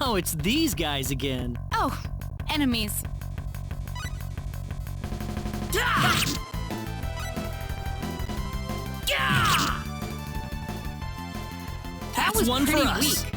Oh, it's these guys again. Oh, enemies. That was one for pretty us. weak.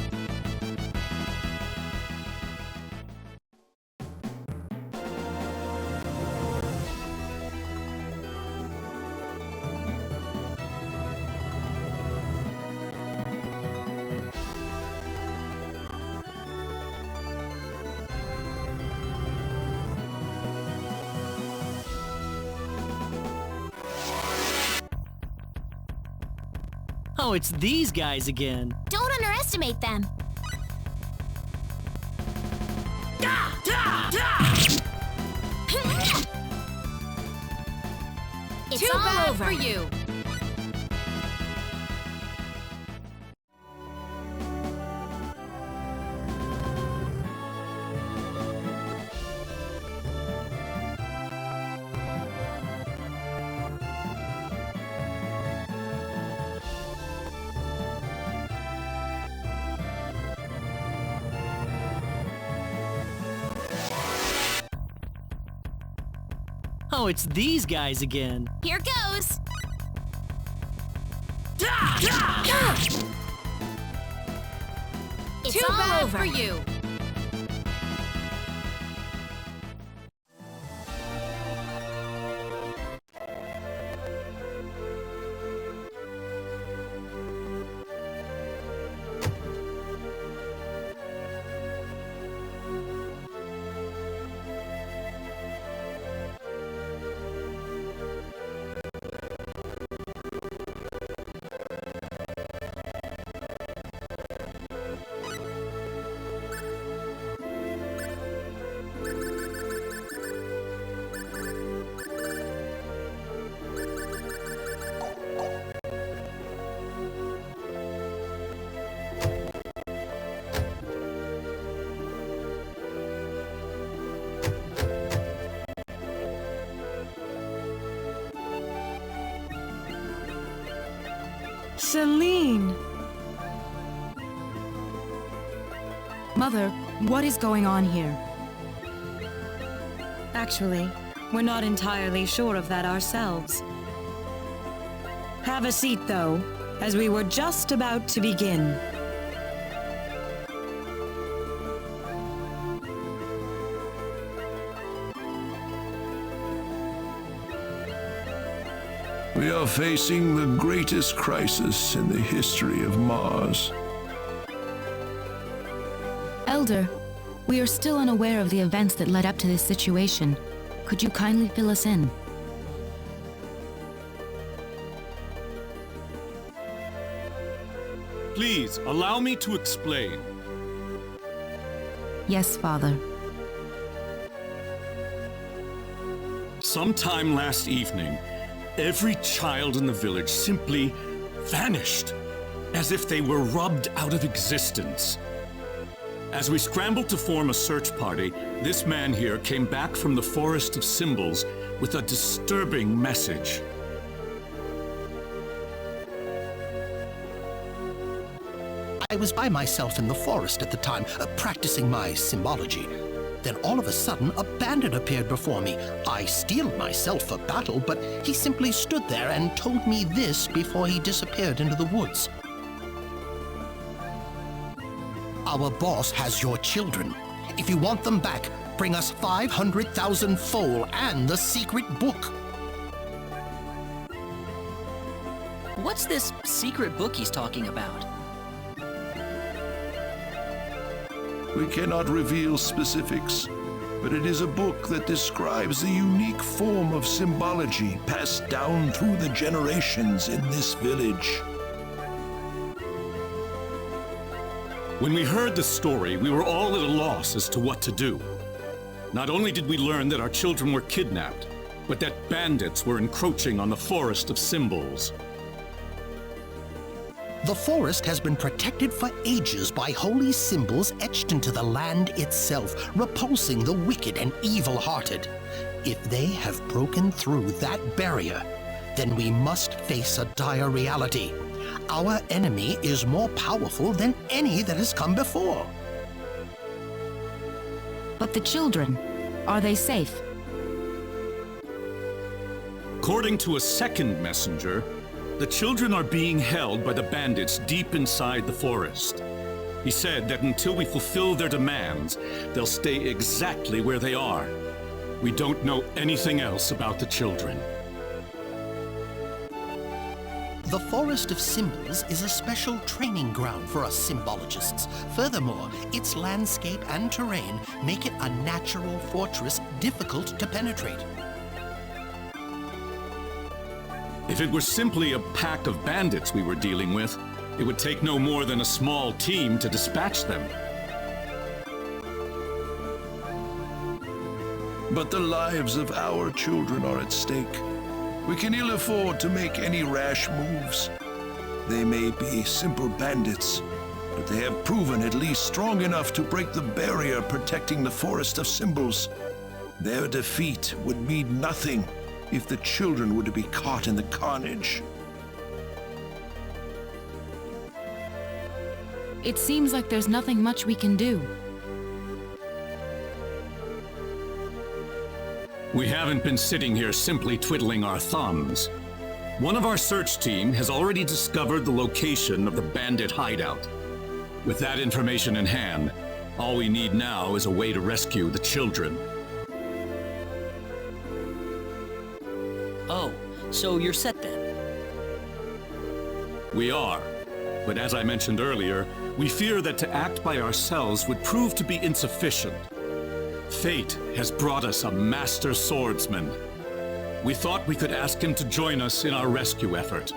Oh, it's these guys again. Don't underestimate them. It's Too all bad over for you. Oh, it's these guys again. Here goes. It's Too all bad over. for you. Celine! Mother, what is going on here? Actually, we're not entirely sure of that ourselves. Have a seat, though, as we were just about to begin. We are facing the greatest crisis in the history of Mars. Elder, we are still unaware of the events that led up to this situation. Could you kindly fill us in? Please, allow me to explain. Yes, Father. Sometime last evening, every child in the village simply vanished, as if they were rubbed out of existence. As we scrambled to form a search party, this man here came back from the Forest of Symbols with a disturbing message. I was by myself in the forest at the time, practicing my symbology. Then all of a sudden, a bandit appeared before me. I steeled myself for battle, but he simply stood there and told me this before he disappeared into the woods. Our boss has your children. If you want them back, bring us 500,000 foal and the secret book. What's this secret book he's talking about? We cannot reveal specifics, but it is a book that describes the unique form of symbology passed down through the generations in this village. When we heard the story, we were all at a loss as to what to do. Not only did we learn that our children were kidnapped, but that bandits were encroaching on the Forest of Symbols. The forest has been protected for ages by holy symbols etched into the land itself, repulsing the wicked and evil-hearted. If they have broken through that barrier, then we must face a dire reality. Our enemy is more powerful than any that has come before. But the children, are they safe? According to a second messenger, the children are being held by the bandits deep inside the forest. He said that until we fulfill their demands, they'll stay exactly where they are. We don't know anything else about the children. The Forest of Symbols is a special training ground for us symbologists. Furthermore, its landscape and terrain make it a natural fortress difficult to penetrate. If it were simply a pack of bandits we were dealing with, it would take no more than a small team to dispatch them. But the lives of our children are at stake. We can ill afford to make any rash moves. They may be simple bandits, but they have proven at least strong enough to break the barrier protecting the Forest of Symbols. Their defeat would mean nothing if the children were to be caught in the carnage. It seems like there's nothing much we can do. We haven't been sitting here simply twiddling our thumbs. One of our search team has already discovered the location of the bandit hideout. With that information in hand, all we need now is a way to rescue the children. Oh, so you're set then? We are. But as I mentioned earlier, we fear that to act by ourselves would prove to be insufficient. Fate has brought us a master swordsman. We thought we could ask him to join us in our rescue effort.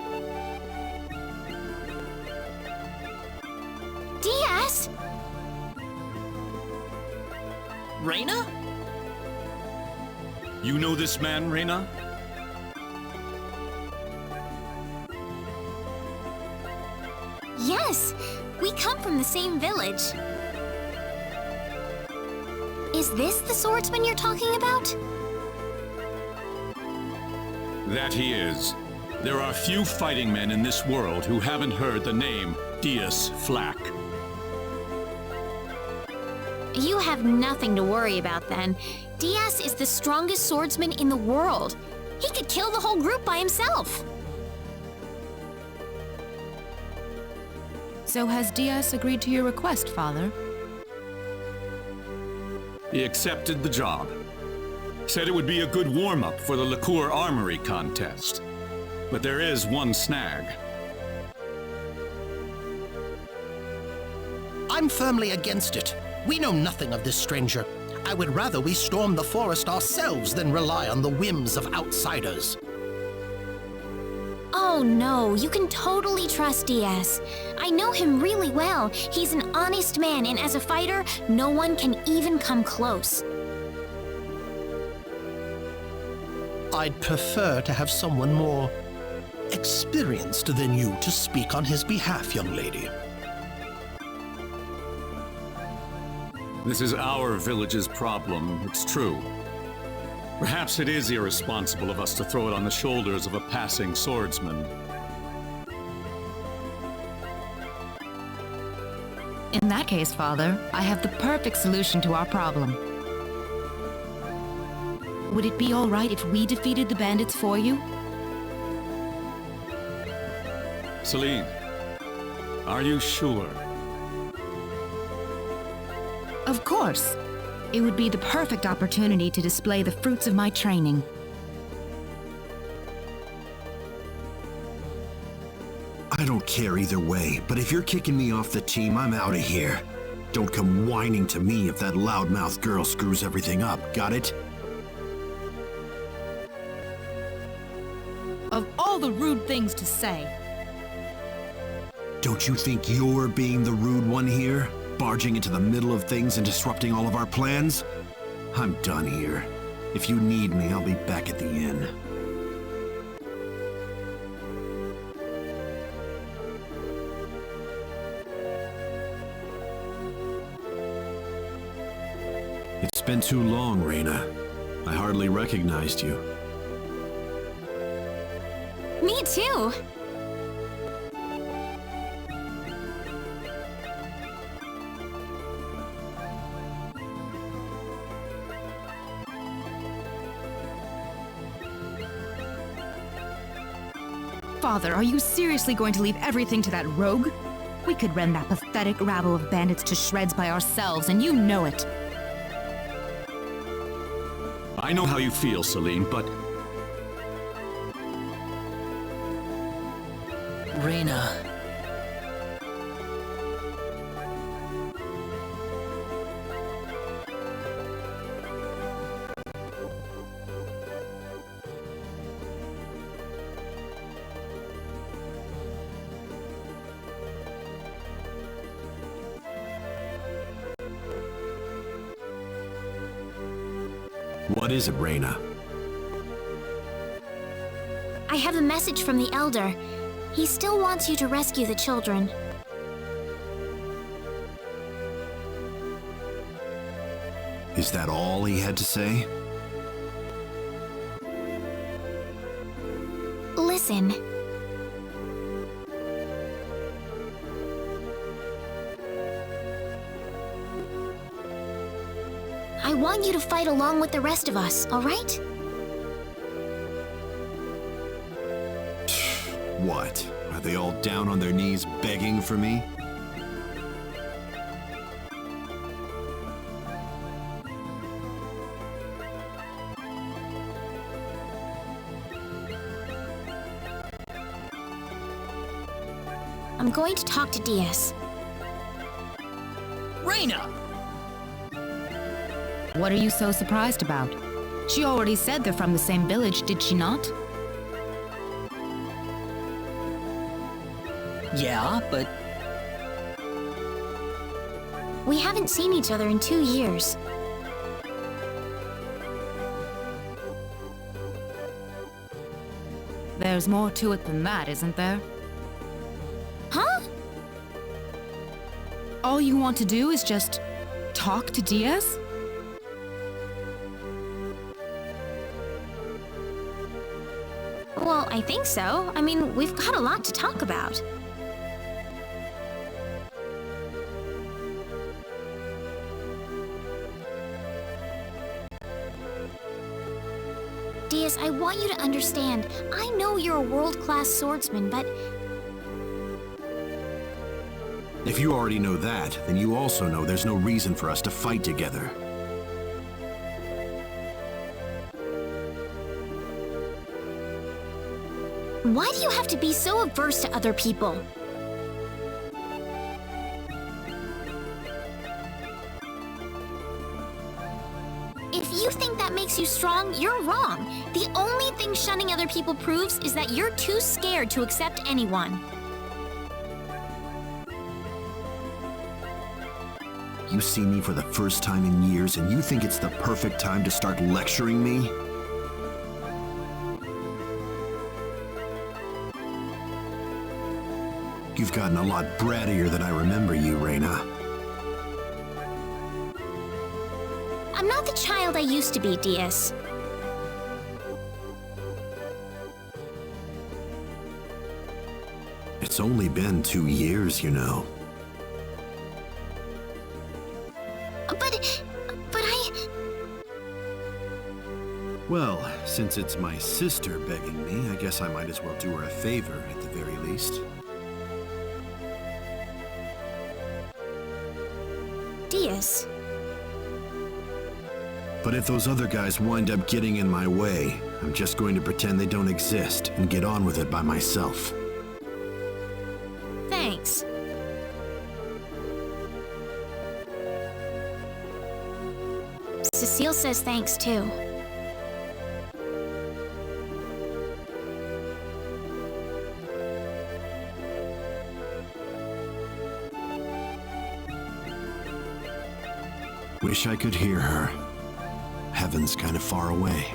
Diaz! Rena? You know this man, Rena? Yes, we come from the same village. Is this the swordsman you're talking about? That he is. There are few fighting men in this world who haven't heard the name Diaz Flack. You have nothing to worry about then. Diaz is the strongest swordsman in the world. He could kill the whole group by himself. So has Diaz agreed to your request, Father? He accepted the job. Said it would be a good warm-up for the Liqueur Armory contest. But there is one snag. I'm firmly against it. We know nothing of this stranger. I would rather we storm the forest ourselves than rely on the whims of outsiders. Oh no, you can totally trust Diaz. I know him really well. He's an honest man, and as a fighter, no one can even come close. I'd prefer to have someone more experienced than you to speak on his behalf, young lady. This is our village's problem, it's true. Perhaps it is irresponsible of us to throw it on the shoulders of a passing swordsman. In that case, Father, I have the perfect solution to our problem. Would it be all right if we defeated the bandits for you? Celine, are you sure? Of course. It would be the perfect opportunity to display the fruits of my training. I don't care either way, but if you're kicking me off the team, I'm out of here. Don't come whining to me if that loudmouth girl screws everything up, got it? Of all the rude things to say. Don't you think you're being the rude one here? Barging into the middle of things and disrupting all of our plans? I'm done here. If you need me, I'll be back at the inn. It's been too long, Rena. I hardly recognized you. Me too. Father, are you seriously going to leave everything to that rogue? We could rend that pathetic rabble of bandits to shreds by ourselves, and you know it. I know how you feel, Celine, but Rena. What is it, Rena? I have a message from the Elder. He still wants you to rescue the children. Is that all he had to say? Listen. I want you to fight along with the rest of us, all right? What? Are they all down on their knees begging for me? I'm going to talk to Diaz. Rena! What are you so surprised about? She already said they're from the same village, did she not? Yeah, but We haven't seen each other in 2 years. There's more to it than that, isn't there? Huh? All you want to do is just talk to Diaz? Well, I think so. I mean, we've got a lot to talk about. Diaz, I want you to understand. I know you're a world-class swordsman, but If you already know that, then you also know there's no reason for us to fight together. why do you have to be so averse to other people? If you think that makes you strong, you're wrong. The only thing shunning other people proves is that you're too scared to accept anyone. You see me for the first time in years, and you think it's the perfect time to start lecturing me? You've gotten a lot brattier than I remember you, Rena. I'm not the child I used to be, Diaz. It's only been 2 years, you know. But I... Well, since it's my sister begging me, I guess I might as well do her a favor at the very least. Diaz. But if those other guys wind up getting in my way, I'm just going to pretend they don't exist and get on with it by myself. Thanks. Cecile says thanks too. Wish I could hear her. Heaven's kind of far away.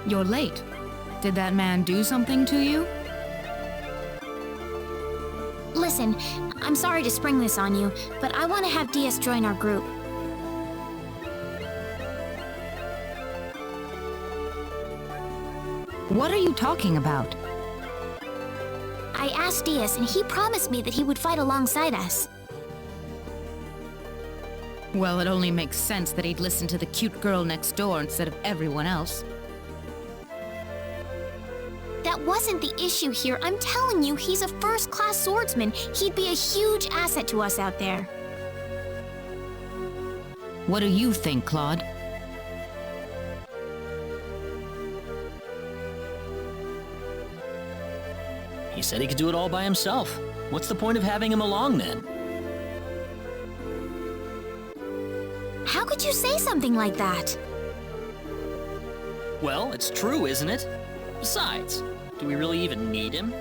You're late. Did that man do something to you? Listen, I'm sorry to spring this on you, but I want to have DS join our group. What are you talking about? I asked DS and he promised me that he would fight alongside us. Well, it only makes sense that he'd listen to the cute girl next door instead of everyone else. That wasn't the issue here. I'm telling you, he's a first-class swordsman. He'd be a huge asset to us out there. What do you think, Claude? He said he could do it all by himself. What's the point of having him along then? How could you say something like that? Well, it's true, isn't it? Besides, do we really even need him?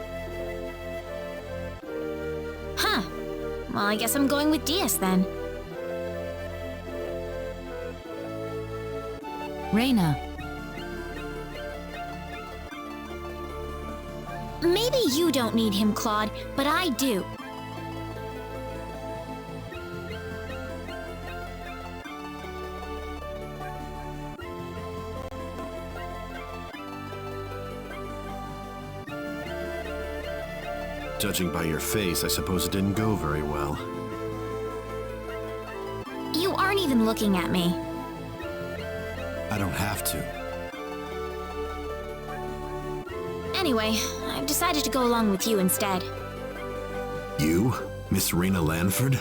Huh. Well, I guess I'm going with DS then. Rena. Maybe you don't need him, Claude, but I do. Judging by your face, I suppose it didn't go very well. You aren't even looking at me. I don't have to. Anyway, I've decided to go along with you instead. You? Miss Rena Lanford?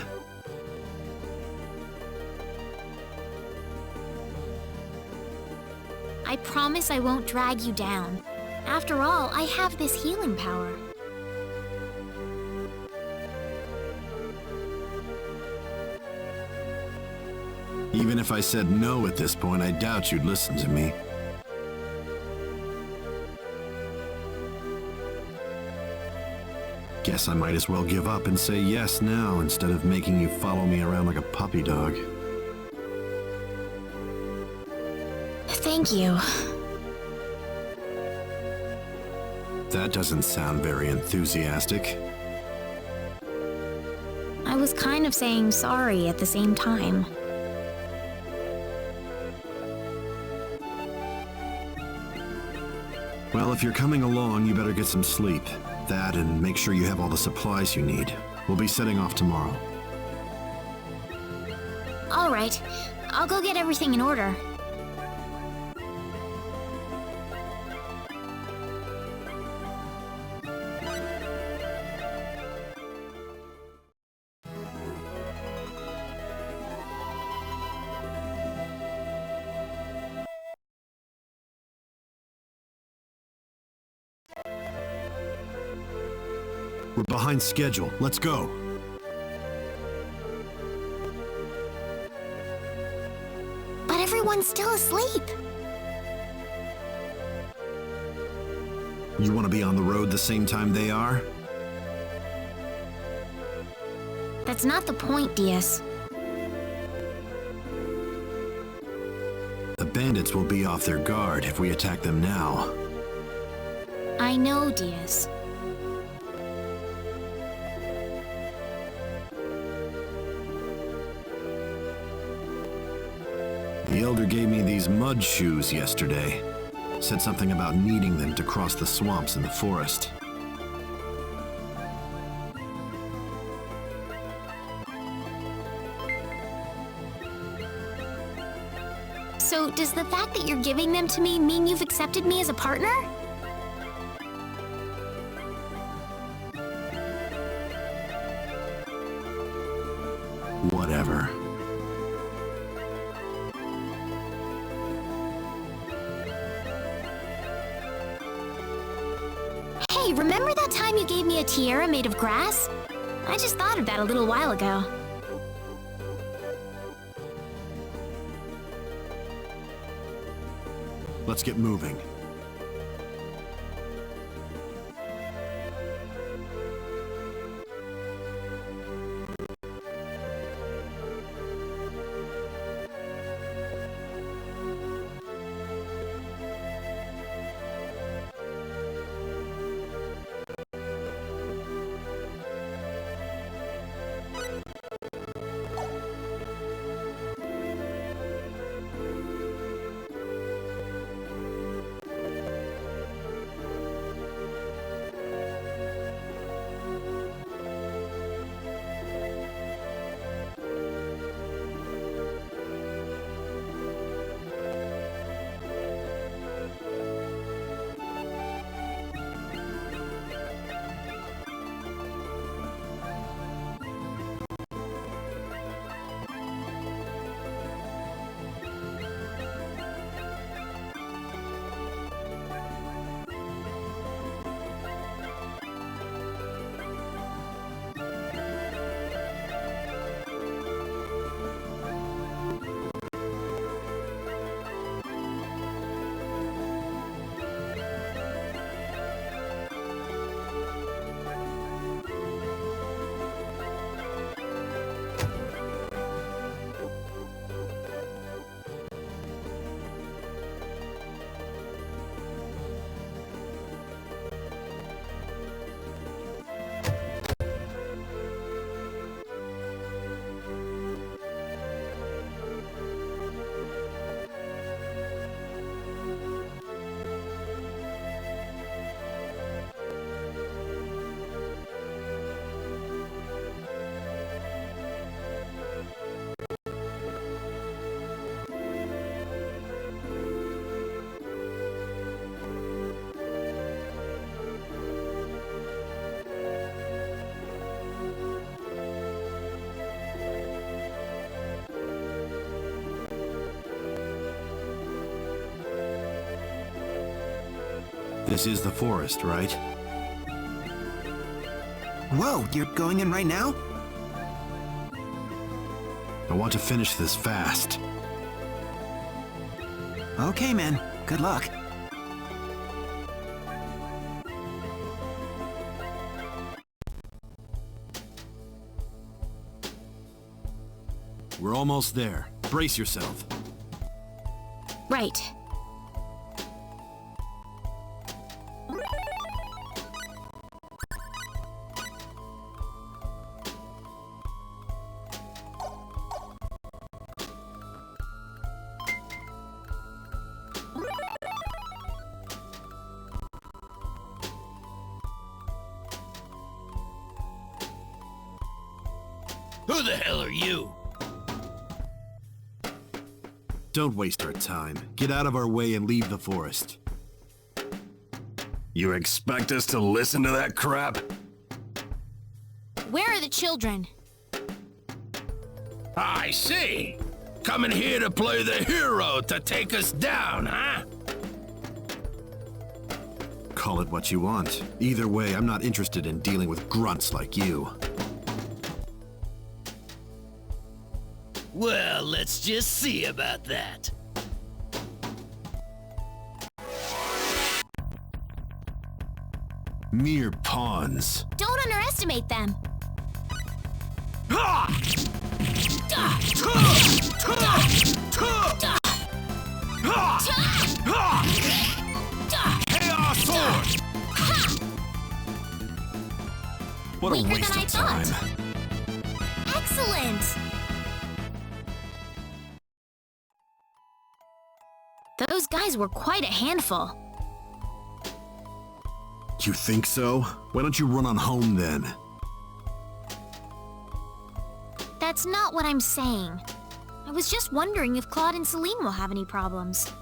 I promise I won't drag you down. After all, I have this healing power. Even if I said no at this point, I doubt you'd listen to me. Guess I might as well give up and say yes now instead of making you follow me around like a puppy dog. Thank you. That doesn't sound very enthusiastic. I was kind of saying sorry at the same time. Well, if you're coming along, you better get some sleep. That and make sure you have all the supplies you need. We'll be setting off tomorrow. All right. I'll go get everything in order. We're behind schedule. Let's go. But everyone's still asleep. You want to be on the road the same time they are? That's not the point, DS. The bandits will be off their guard if we attack them now. I know, DS. The Elder gave me these mud shoes yesterday. Said something about needing them to cross the swamps in the forest. So, does the fact that you're giving them to me mean you've accepted me as a partner? Whatever. Hey, remember that time you gave me a tiara made of grass? I just thought of that a little while ago. Let's get moving. This is the forest, right? Whoa, you're going in right now? I want to finish this fast. Okay, man. Good luck. We're almost there. Brace yourself. Right. Who the hell are you? Don't waste our time. Get out of our way and leave the forest. You expect us to listen to that crap? Where are the children? I see. Coming here to play the hero to take us down, huh? Call it what you want. Either way, I'm not interested in dealing with grunts like you. Well, let's just see about that. Mere pawns. Don't underestimate them. Chaos sword! What a Weaker waste than of I time. thought. Excellent! Those guys were quite a handful. You think so? Why don't you run on home then? That's not what I'm saying. I was just wondering if Claude and Celine will have any problems.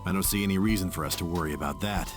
I don't see any reason for us to worry about that.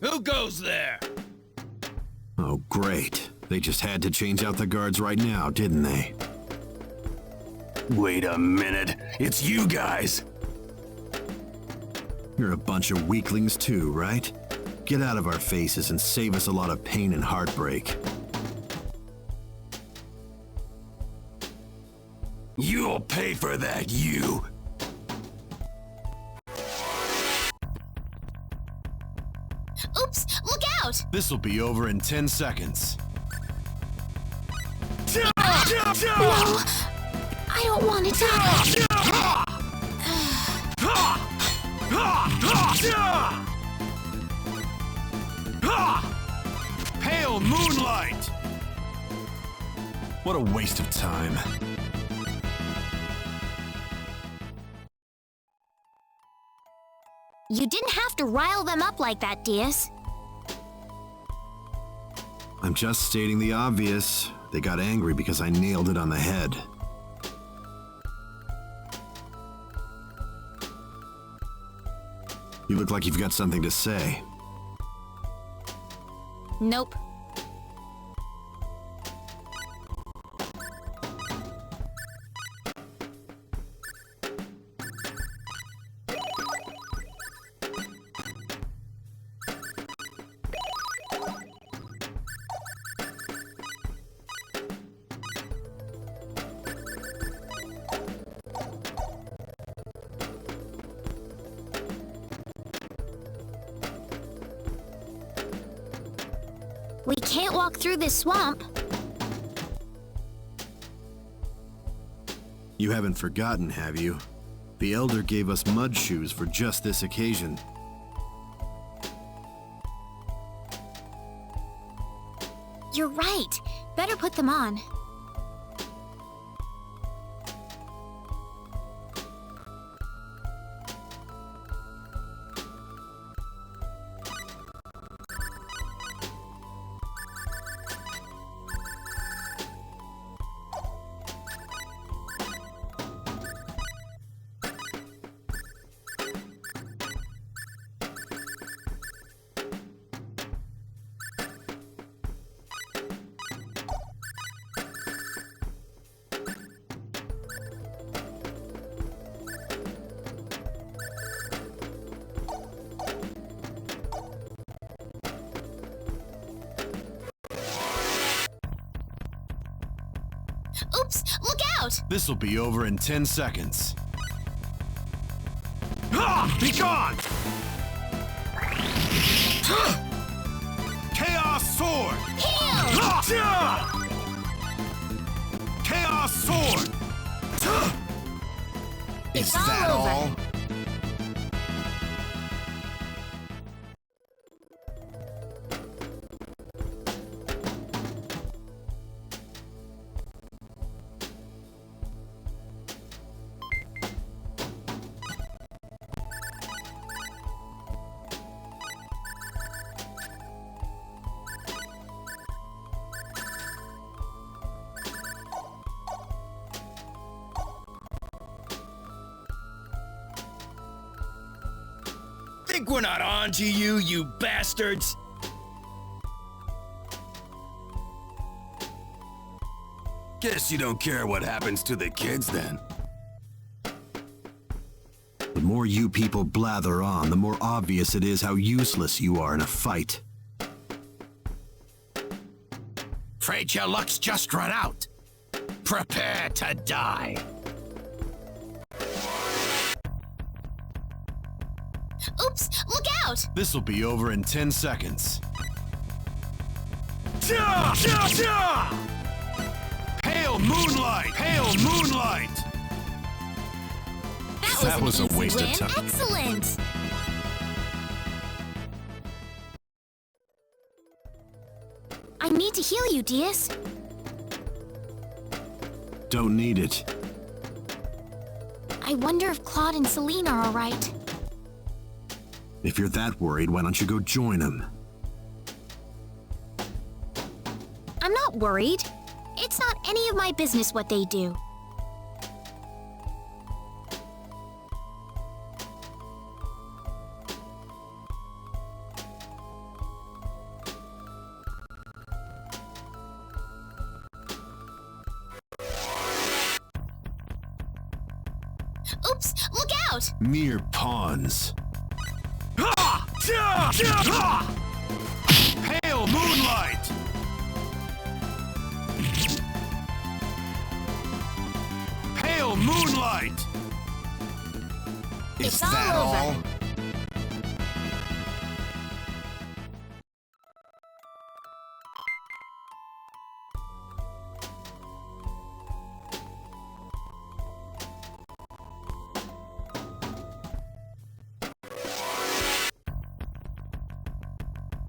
Who goes there? Oh, great. They just had to change out the guards right now, didn't they? Wait a minute. It's you guys! You're a bunch of weaklings too, right? Get out of our faces and save us a lot of pain and heartbreak. You'll pay for that, you! Oops! Look out! This'll be over in 10 seconds. No! I don't want to die! Pale moonlight! What a waste of time. You didn't have to rile them up like that, Diaz. I'm just stating the obvious. They got angry because I nailed it on the head. You look like you've got something to say. Nope. We can't walk through this swamp. You haven't forgotten, have you? The Elder gave us mud shoes for just this occasion. You're right. Better put them on. Oops! Look out! This'll be over in 10 seconds. Be gone! Chaos Sword! Heal! Chaos Sword! It's all over. Think we're not on to you, you bastards? Guess you don't care what happens to the kids then. The more you people blather on, the more obvious it is how useless you are in a fight. Afraid your luck's just run out. Prepare to die. Oops! Look out! This'll be over in 10 seconds. Pale moonlight! Pale moonlight! That was a an easy waste of win. time. Excellent! I need to heal you, Diaz. Don't need it. I wonder if Claude and Celine are alright. If you're that worried, why don't you go join them? I'm not worried. It's not any of my business what they do. Oops! Look out! Mere pawns. Pale moonlight! Pale moonlight! It's all over.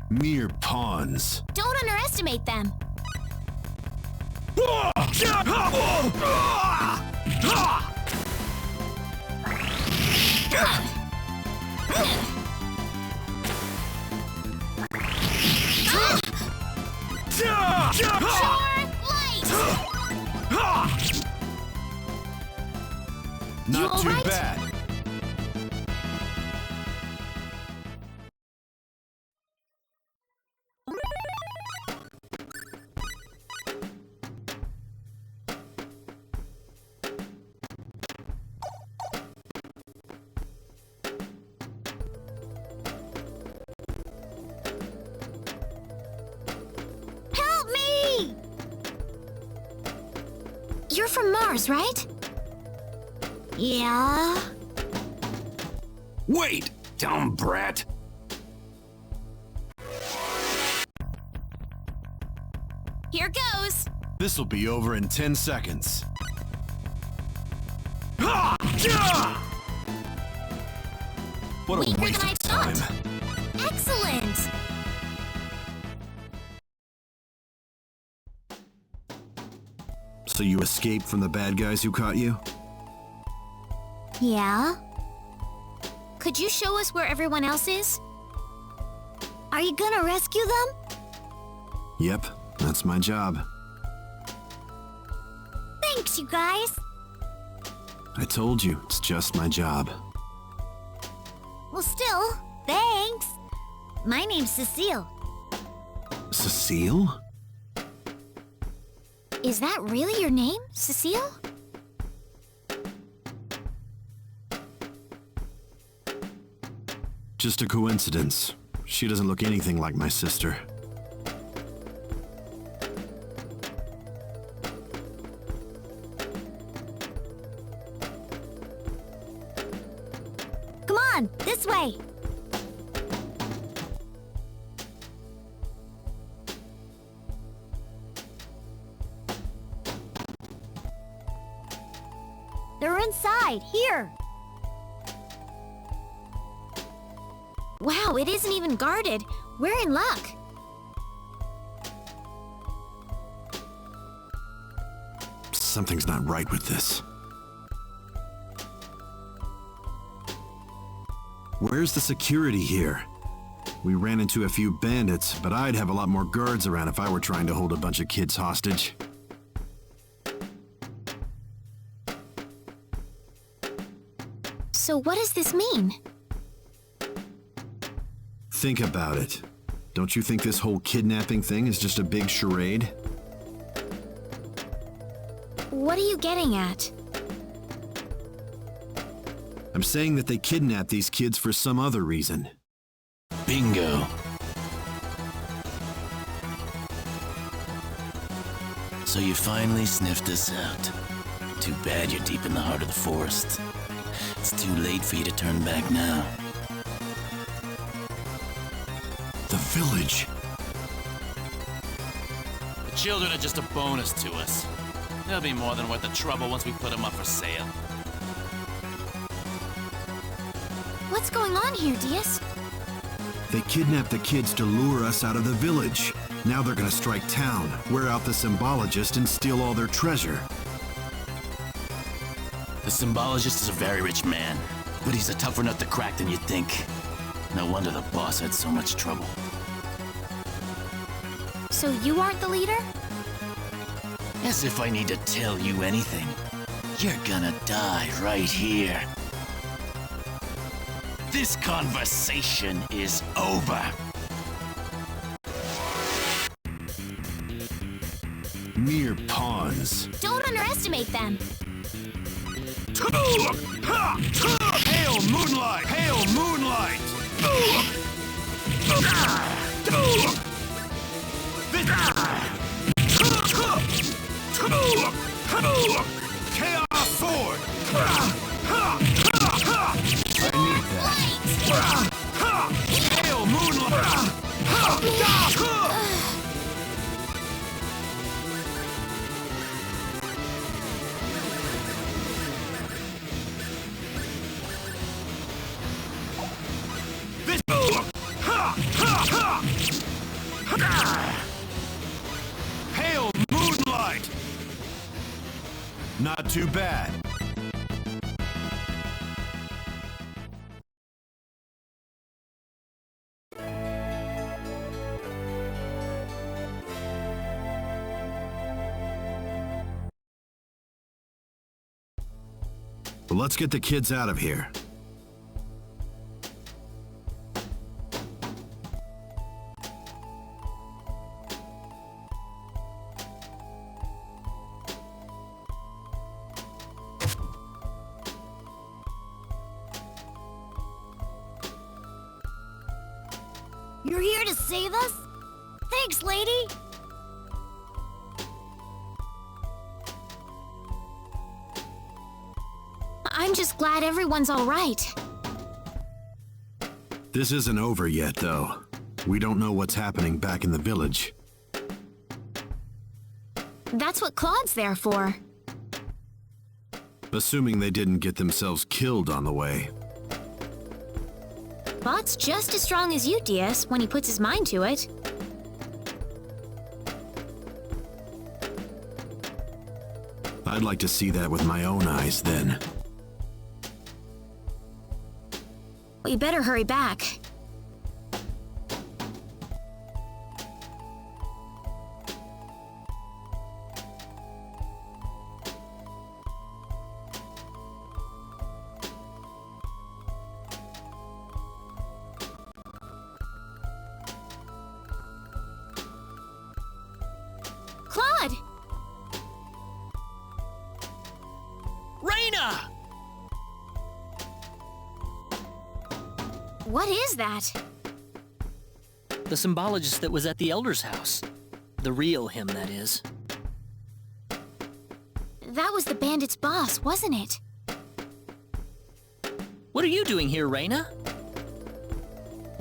Mere pawns. Don't underestimate them. Not too alright? bad. Help me! You're from Mars, right? Yeah? Wait, dumb brat! Here goes. This'll be over in 10 seconds. What a Weaker waste than I of time. thought. Excellent. So you escaped from the bad guys who caught you? Yeah? Could you show us where everyone else is? Are you gonna rescue them? Yep, that's my job. Thanks, you guys. I told you, it's just my job. Well, still, thanks. My name's Cecile. Cecile? Is that really your name, Cecile? Just a coincidence. She doesn't look anything like my sister. Come on, this way. They're inside, here. Wow, it isn't even guarded. We're in luck. Something's not right with this. Where's the security here? We ran into a few bandits, but I'd have a lot more guards around if I were trying to hold a bunch of kids hostage. So what does this mean? Think about it. Don't you think this whole kidnapping thing is just a big charade? What are you getting at? I'm saying that they kidnapped these kids for some other reason. Bingo. So you finally sniffed us out. Too bad you're deep in the heart of the forest. It's too late for you to turn back now. The village. The children are just a bonus to us. They'll be more than worth the trouble once we put them up for sale. What's going on here, Diaz? They kidnapped the kids to lure us out of the village. Now they're gonna strike town, wear out the symbologist, and steal all their treasure. The symbologist is a very rich man, but he's a tougher nut to crack than you'd think. No wonder the boss had so much trouble. So you aren't the leader? As if I need to tell you anything. You're gonna die right here. This conversation is over. Mere pawns. Don't underestimate them. Hail, moonlight! Hail, moonlight! Chaos sword! I need that. Hail, moonlight! Hail, moonlight! Not too bad. Well, let's get the kids out of here. You're here to save us? Thanks, lady. I'm just glad everyone's all right. This isn't over yet, though. We don't know what's happening back in the village. That's what Claude's there for. Assuming they didn't get themselves killed on the way. Claude's just as strong as you, DS, when he puts his mind to it. I'd like to see that with my own eyes, then. We better hurry back. Claude! Rena! What is that? The symbologist that was at the Elder's house. The real him, that is. That was the bandit's boss, wasn't it? What are you doing here, Rena?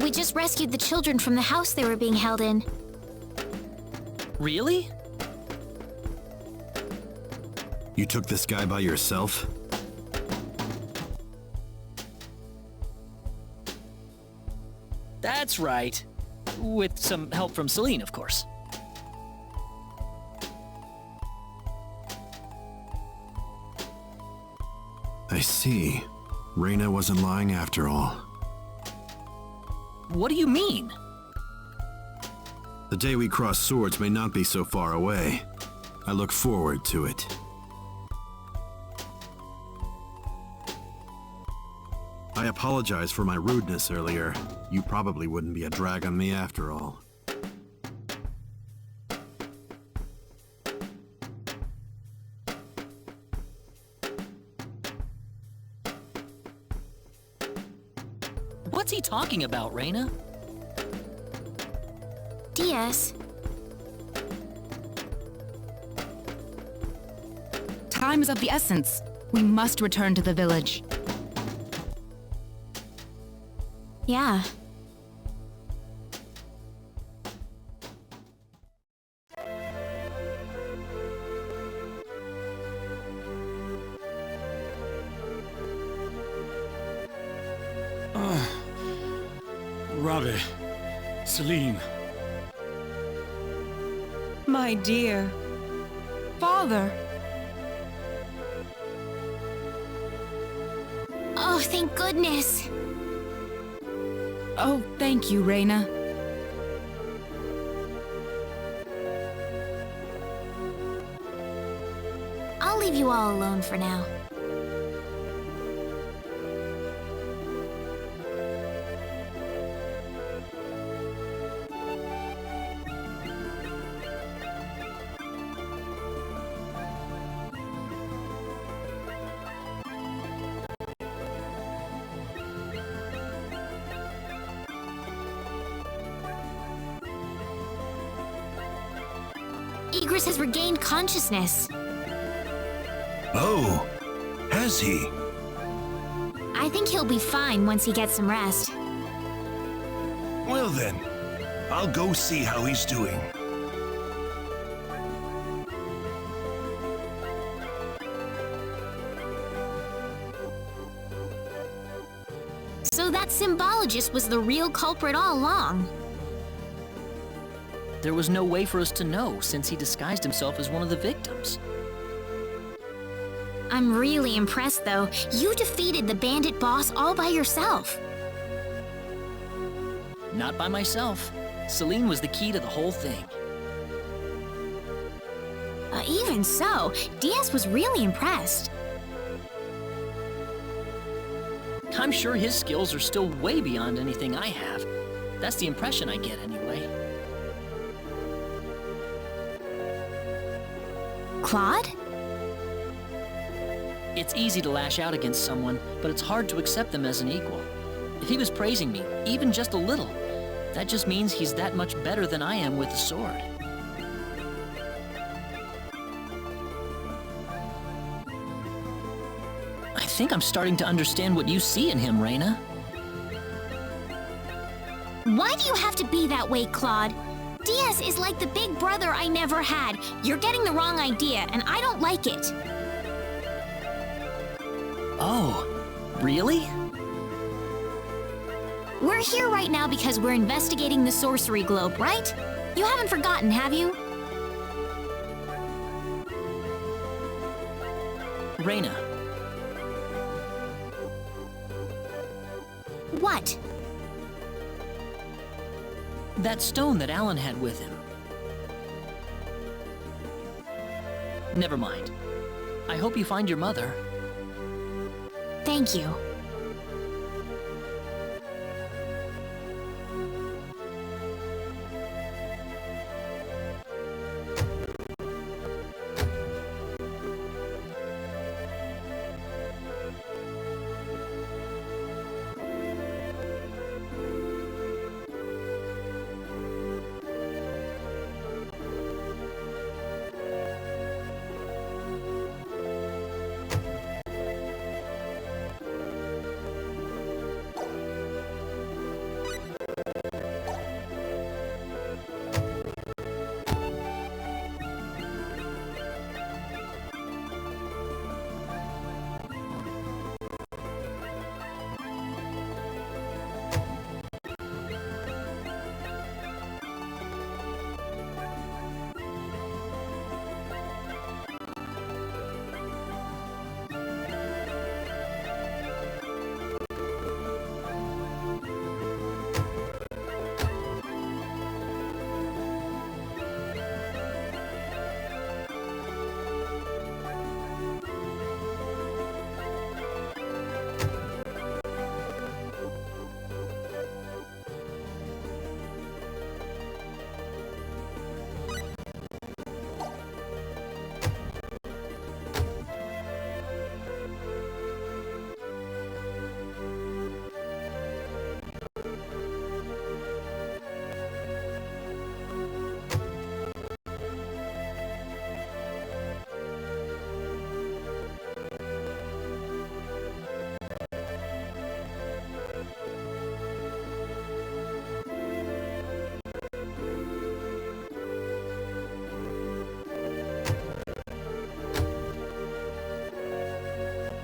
We just rescued the children from the house they were being held in. Really? You took this guy by yourself? That's right. With some help from Celine, of course. I see. Rena wasn't lying after all. What do you mean? The day we cross swords may not be so far away. I look forward to it. I apologize for my rudeness earlier. You probably wouldn't be a drag on me after all. What's he talking about, Rena? DS. Time is of the essence. We must return to the village. Yeah. Ravi, Celine. My dear. Father! Oh, thank goodness. Oh, thank you, Rena. I'll leave you all alone for now. Igris has regained consciousness. Oh, has he? I think he'll be fine once he gets some rest. Well then, I'll go see how he's doing. So that symbologist was the real culprit all along. There was no way for us to know since he disguised himself as one of the victims. I'm really impressed, though. You defeated the bandit boss all by yourself. Not by myself. Celine was the key to the whole thing. Even so, DS was really impressed. I'm sure his skills are still way beyond anything I have. That's the impression I get anyway. Claude? It's easy to lash out against someone, but it's hard to accept them as an equal. If he was praising me, even just a little, that just means he's that much better than I am with the sword. I think I'm starting to understand what you see in him, Rena. Why do you have to be that way, Claude? Diaz is like the big brother I never had. You're getting the wrong idea, and I don't like it. Oh, really? We're here right now because we're investigating the sorcery globe, right? You haven't forgotten, have you? Rena, What? that stone that Alan had with him. Never mind. I hope you find your mother. Thank you.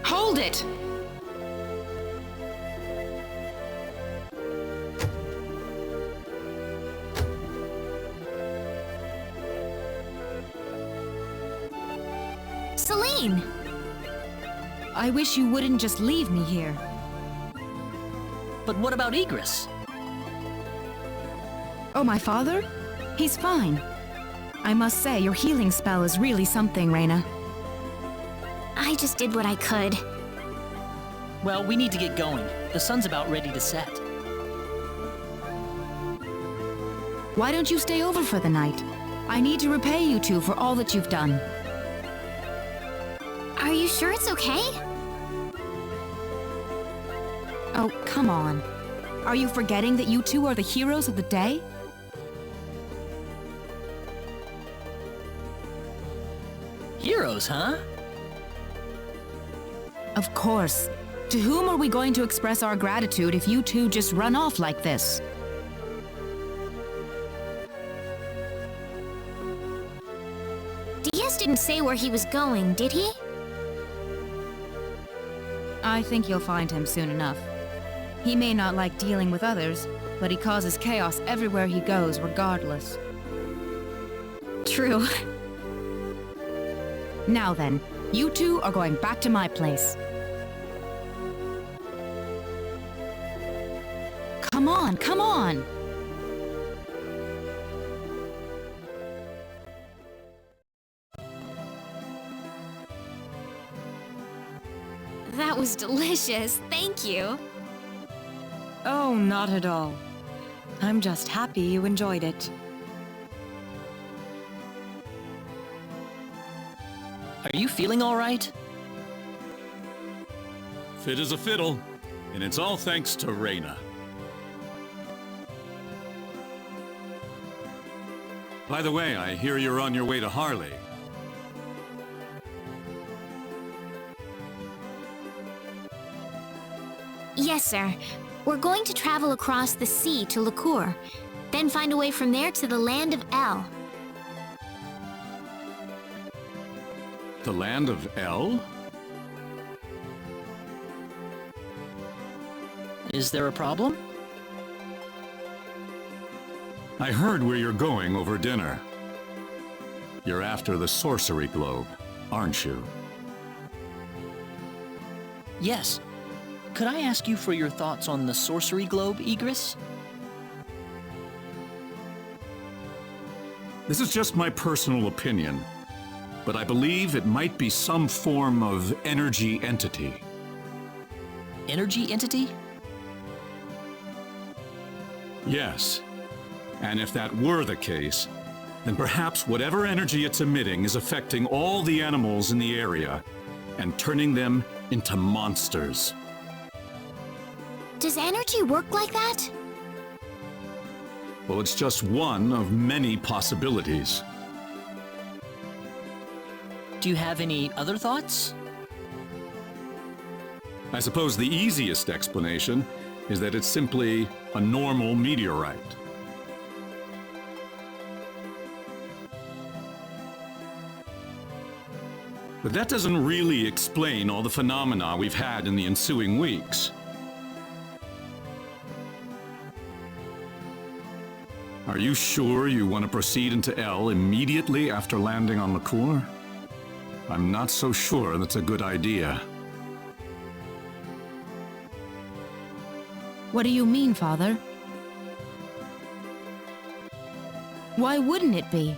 Hold it! Celine! I wish you wouldn't just leave me here. But what about Egress? Oh, my father? He's fine. I must say, your healing spell is really something, Rena. I just did what I could. Well, we need to get going. The sun's about ready to set. Why don't you stay over for the night? I need to repay you two for all that you've done. Are you sure it's okay? Oh, come on. Are you forgetting that you two are the heroes of the day? Heroes, huh? Of course. To whom are we going to express our gratitude if you two just run off like this? Diaz didn't say where he was going, did he? I think you'll find him soon enough. He may not like dealing with others, but he causes chaos everywhere he goes, regardless. True. Now then, you two are going back to my place. Come on, come on! That was delicious. Thank you. Oh, not at all. I'm just happy you enjoyed it. Are you feeling all right? Fit as a fiddle, and it's all thanks to Rena. By the way, I hear you're on your way to Harley. Yes, sir. We're going to travel across the sea to Liqueur. then find a way from there to the land of El. The land of El? Is there a problem? I heard where you're going over dinner. You're after the sorcery globe, aren't you? Yes. Could I ask you for your thoughts on the sorcery globe, Igris? This is just my personal opinion, but I believe it might be some form of energy entity. Energy entity? Yes. And if that were the case, then perhaps whatever energy it's emitting is affecting all the animals in the area and turning them into monsters. Does energy work like that? Well, it's just one of many possibilities. Do you have any other thoughts? I suppose the easiest explanation is that it's simply a normal meteorite. But that doesn't really explain all the phenomena we've had in the ensuing weeks. Are you sure you want to proceed into El immediately after landing on Liqueur? I'm not so sure that's a good idea. What do you mean, Father? Why wouldn't it be?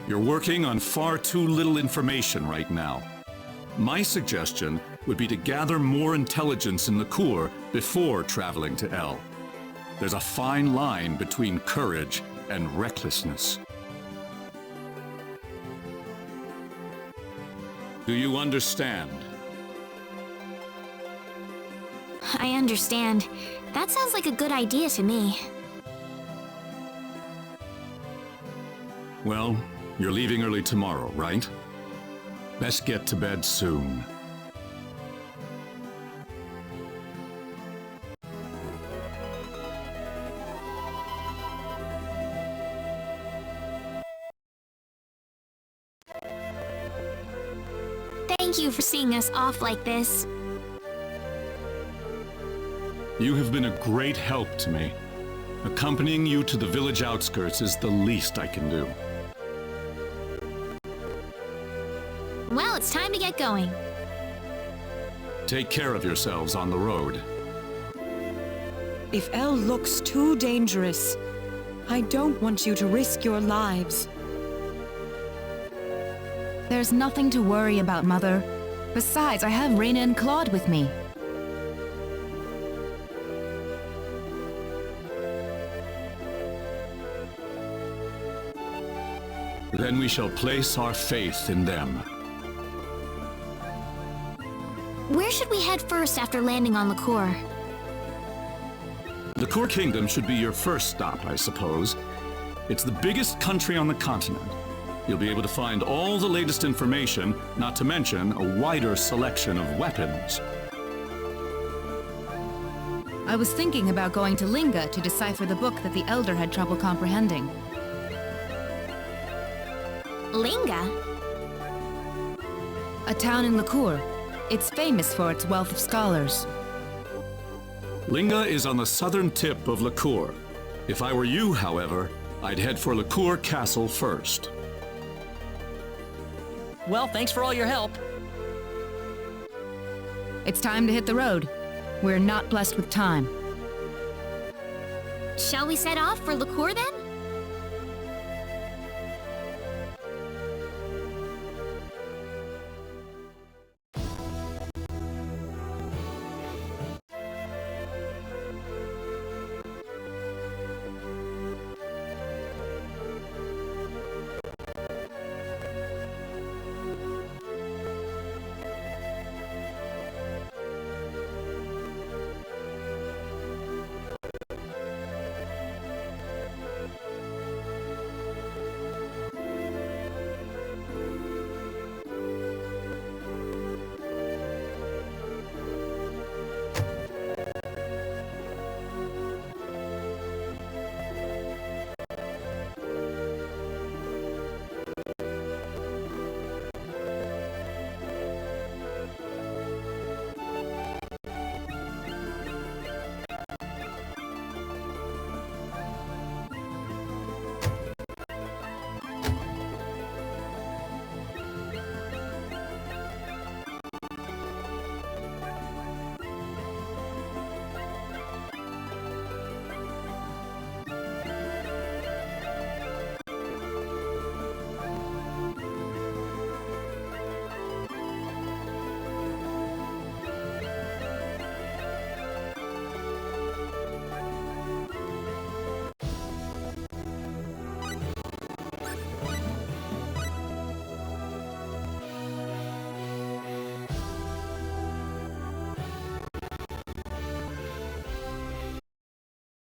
You're working on far too little information right now. My suggestion would be to gather more intelligence in Liqueur before traveling to El. There's a fine line between courage and recklessness. Do you understand? I understand. That sounds like a good idea to me. Well, you're leaving early tomorrow, right? Best get to bed soon. Thank you for seeing us off like this. You have been a great help to me. Accompanying you to the village outskirts is the least I can do. Well, it's time to get going. Take care of yourselves on the road. If El looks too dangerous, I don't want you to risk your lives. There's nothing to worry about, Mother. Besides, I have Rena and Claude with me. Then we shall place our faith in them. Where should we head first after landing on Liqueur? The Liqueur Kingdom should be your first stop, I suppose. It's the biggest country on the continent. You'll be able to find all the latest information, not to mention a wider selection of weapons. I was thinking about going to Linga to decipher the book that the Elder had trouble comprehending. Linga? A town in Liqueur. It's famous for its wealth of scholars. Linga is on the southern tip of Liqueur. If I were you, however, I'd head for Liqueur Castle first. Well, thanks for all your help. It's time to hit the road. We're not blessed with time. Shall we set off for Liqueur then?